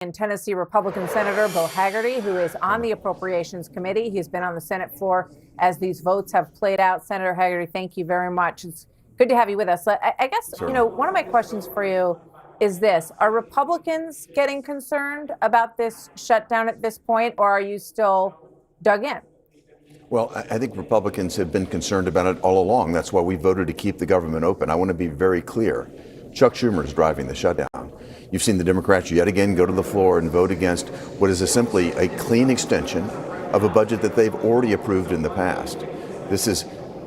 And Tennessee Republican Senator Bill Hagerty, who is on the Appropriations Committee. He's been on the Senate floor as these votes have played out. Senator Hagerty, thank you very much. It's good to have you with us. I guess, one of my questions for you is this. Are Republicans getting concerned about this shutdown at this point, or are you still dug in? Well, I think Republicans have been concerned about it all along. That's why we voted to keep the government open. I want to be very clear. Chuck Schumer is driving the shutdown. You've seen the Democrats yet again go to the floor and vote against what is simply a clean extension of a budget that they've already approved in the past. This is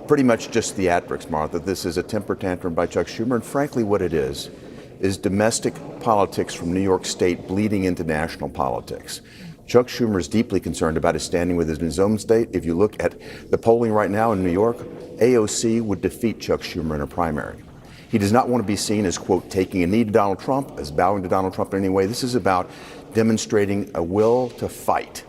pretty much just theatrics, Martha. This is a temper tantrum by Chuck Schumer. And frankly, what it is domestic politics from New York State bleeding into national politics. Chuck Schumer is deeply concerned about his standing within his own state. If you look at the polling right now in New York, AOC would defeat Chuck Schumer in a primary. He does not want to be seen as, quote, taking a knee to Donald Trump, as bowing to Donald Trump in any way. This is about demonstrating a will to fight.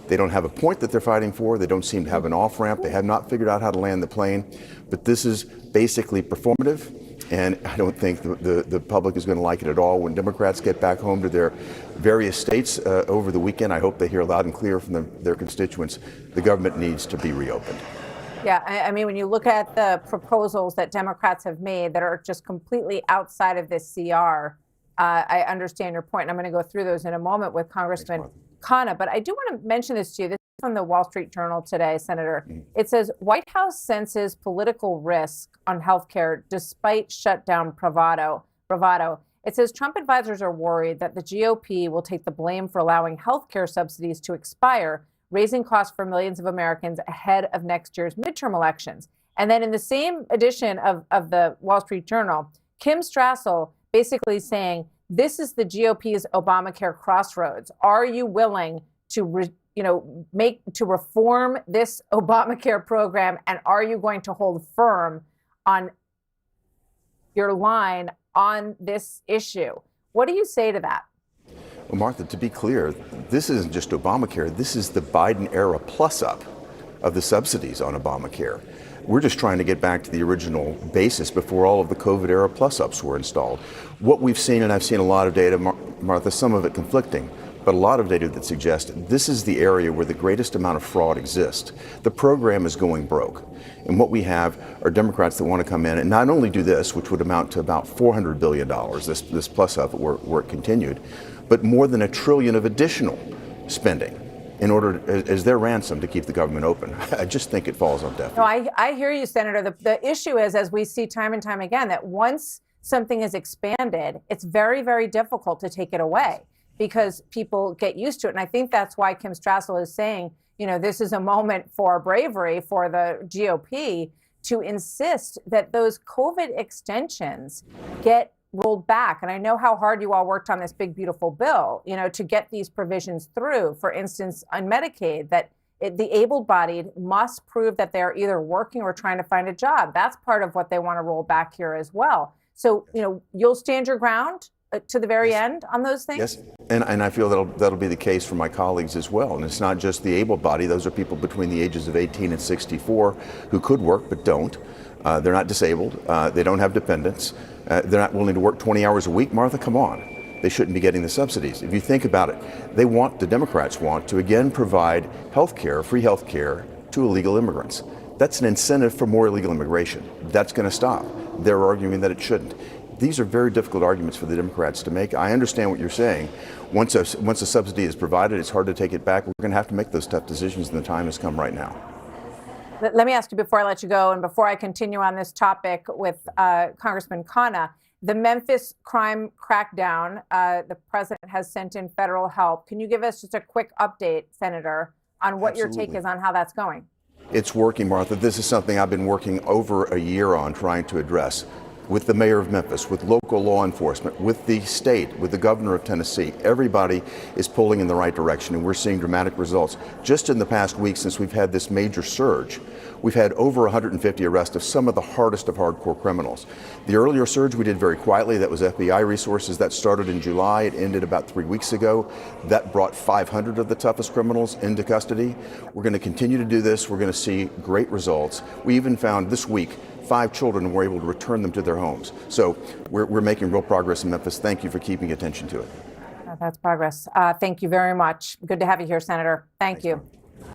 They don't have a point that they're fighting for. They don't seem to have an off-ramp. They have not figured out how to land the plane. But this is basically performative, and I don't think the public is going to like it at all. When Democrats get back home to their various states over the weekend, I hope they hear loud and clear from their constituents, the government needs to be reopened. Yeah, I mean, when you look at the proposals that Democrats have made that are just completely outside of this CR, I understand your point, and I'm going to go through those in a moment with Congressman Khanna. But I do want to mention this to you. This is from the Wall Street Journal today, Senator. It says, White House senses political risk on health care despite shutdown bravado. It says Trump advisors are worried that the GOP will take the blame for allowing health care subsidies to expire, raising costs for millions of Americans ahead of next year's midterm elections. And then in the same edition of the Wall Street Journal, Kim Strassel basically saying, this is the GOP's Obamacare crossroads. Are you willing to, reform this Obamacare program? And are you going to hold firm on your line on this issue? What do you say to that? Well, Martha, to be clear, this isn't just Obamacare. This is the Biden era plus up of the subsidies on Obamacare. We're just trying to get back to the original basis before all of the COVID era plus ups were installed. What we've seen, and I've seen a lot of data, Martha, some of it conflicting, but a lot of data that suggests this is the area where the greatest amount of fraud exists. The program is going broke. And what we have are Democrats that want to come in and not only do this, which would amount to about $400 billion, this plus up were it continued, but more than $1 trillion of additional spending in order as their ransom to keep the government open. I just think it falls on deaf ears. No, I hear you, Senator. The issue is, as we see time and time again, that once something is expanded, it's very, very difficult to take it away because people get used to it. And I think that's why Kim Strassel is saying, this is a moment for bravery for the GOP to insist that those COVID extensions get rolled back. And I know how hard you all worked on this big, beautiful bill, to get these provisions through. For instance, on Medicaid, that the able-bodied must prove that they're either working or trying to find a job. That's part of what they want to roll back here as well. So, you'll stand your ground to the very end on those things? Yes, and I feel that'll be the case for my colleagues as well. And it's not just the able-bodied. Those are people between the ages of 18 and 64 who could work but don't. They're not disabled. They don't have dependents. They're not willing to work 20 hours a week. Martha, come on. They shouldn't be getting the subsidies. If you think about it, the Democrats want to again provide health care, free health care to illegal immigrants. That's an incentive for more illegal immigration. That's going to stop. They're arguing that it shouldn't. These are very difficult arguments for the Democrats to make. I understand what you're saying. Once a subsidy is provided, it's hard to take it back. We're going to have to make those tough decisions, and the time has come right now. Let me ask you before I let you go, and before I continue on this topic with Congressman Khanna, the Memphis crime crackdown, the president has sent in federal help. Can you give us just a quick update, Senator, on what your take is on how that's going? It's working, Martha. This is something I've been working over a year on trying to address with the mayor of Memphis, with local law enforcement, with the state, with the governor of Tennessee. Everybody is pulling in the right direction, and we're seeing dramatic results. Just in the past week, since we've had this major surge, we've had over 150 arrests of some of the hardest of hardcore criminals. The earlier surge we did very quietly. That was FBI resources. That started in July. It ended about 3 weeks ago. That brought 500 of the toughest criminals into custody. We're going to continue to do this. We're going to see great results. We even found this week 5 children and were able to return them to their homes. So we're making real progress in Memphis. Thank you for keeping attention to it. That's progress. Thank you very much. Good to have you here, Senator. Thank you.